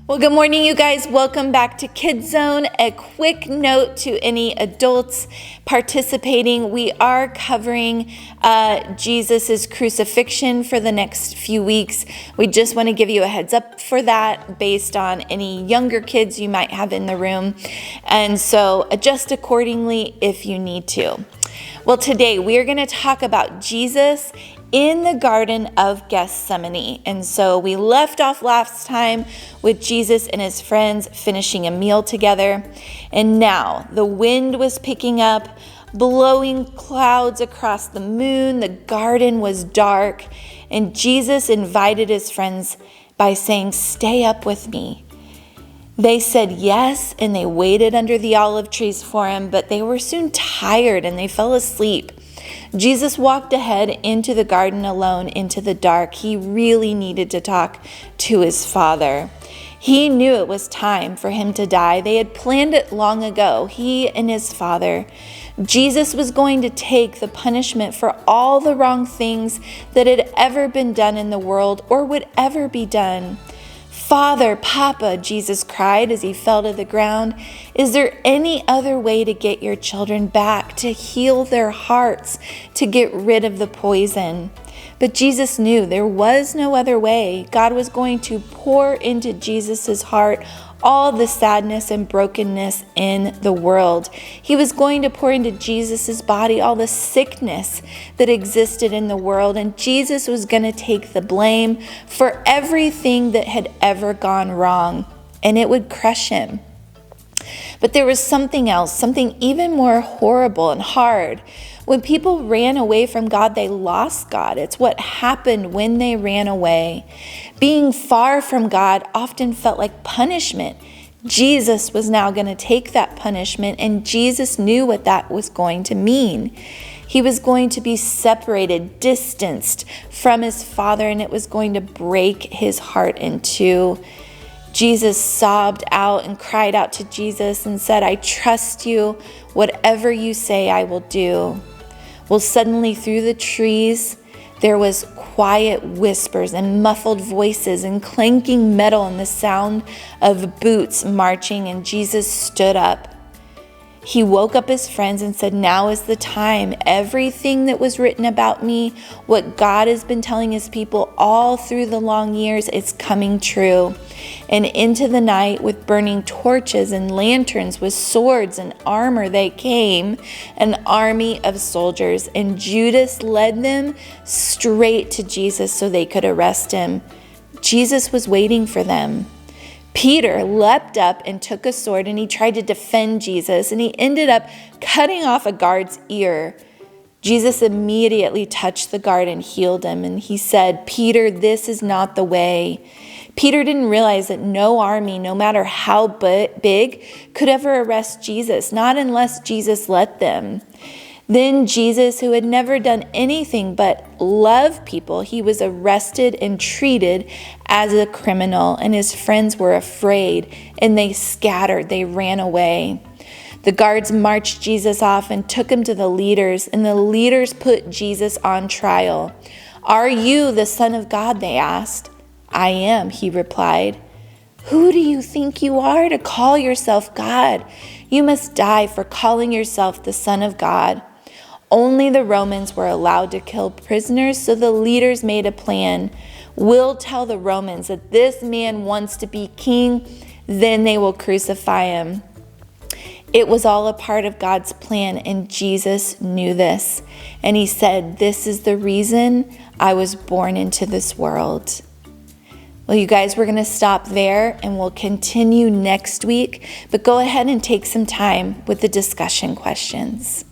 Well, good morning, you guys. Welcome back to Kids Zone. A quick note to any adults participating. We are covering Jesus' crucifixion for the next few weeks. We just want to give you a heads up for that based on any younger kids you might have in the room. And so adjust accordingly if you need to. Well, today we are going to talk about Jesus in the Garden of Gethsemane. And so we left off last time with Jesus and his friends finishing a meal together. And now the wind was picking up, blowing clouds across the moon. The garden was dark. And Jesus invited his friends by saying, "Stay up with me." They said yes, and they waited under the olive trees for him, but they were soon tired and they fell asleep. Jesus walked ahead into the garden alone, into the dark. He really needed to talk to his Father. He knew it was time for him to die. They had planned it long ago, he and his Father. Jesus was going to take the punishment for all the wrong things that had ever been done in the world or would ever be done. "Father, Papa," Jesus cried as he fell to the ground, "is there any other way to get your children back, to heal their hearts, to get rid of the poison?" But Jesus knew there was no other way. God was going to pour into Jesus' heart all the sadness and brokenness in the world. He was going to pour into Jesus' body all the sickness that existed in the world, and Jesus was going to take the blame for everything that had ever gone wrong, and it would crush him. But there was something else, something even more horrible and hard. When people ran away from God, they lost God. It's what happened when they ran away. Being far from God often felt like punishment. Jesus was now going to take that punishment, and Jesus knew what that was going to mean. He was going to be separated, distanced from his Father, and it was going to break his heart in two. Jesus sobbed out and cried out to Jesus and said, "I trust you. Whatever you say, I will do." Well, suddenly through the trees, there was quiet whispers and muffled voices and clanking metal and the sound of boots marching, and Jesus stood up. He woke up his friends and said, "Now is the time. Everything that was written about me, what God has been telling his people all through the long years, it's coming true." And into the night with burning torches and lanterns with swords and armor they came, an army of soldiers, and Judas led them straight to Jesus so they could arrest him. Jesus was waiting for them. Peter leapt up and took a sword, and he tried to defend Jesus, and he ended up cutting off a guard's ear. Jesus immediately touched the guard and healed him, and he said, "Peter, this is not the way." Peter didn't realize that no army, no matter how big, could ever arrest Jesus, not unless Jesus let them. Then Jesus, who had never done anything but love people, he was arrested and treated as a criminal, and his friends were afraid, and they scattered, they ran away. The guards marched Jesus off and took him to the leaders, and the leaders put Jesus on trial. "Are you the Son of God?" they asked. "I am," he replied. "Who do you think you are to call yourself God? You must die for calling yourself the Son of God." Only the Romans were allowed to kill prisoners, so the leaders made a plan. "We'll tell the Romans that this man wants to be king, then they will crucify him." It was all a part of God's plan, and Jesus knew this. And he said, "This is the reason I was born into this world." Well, you guys, we're going to stop there, and we'll continue next week. But go ahead and take some time with the discussion questions.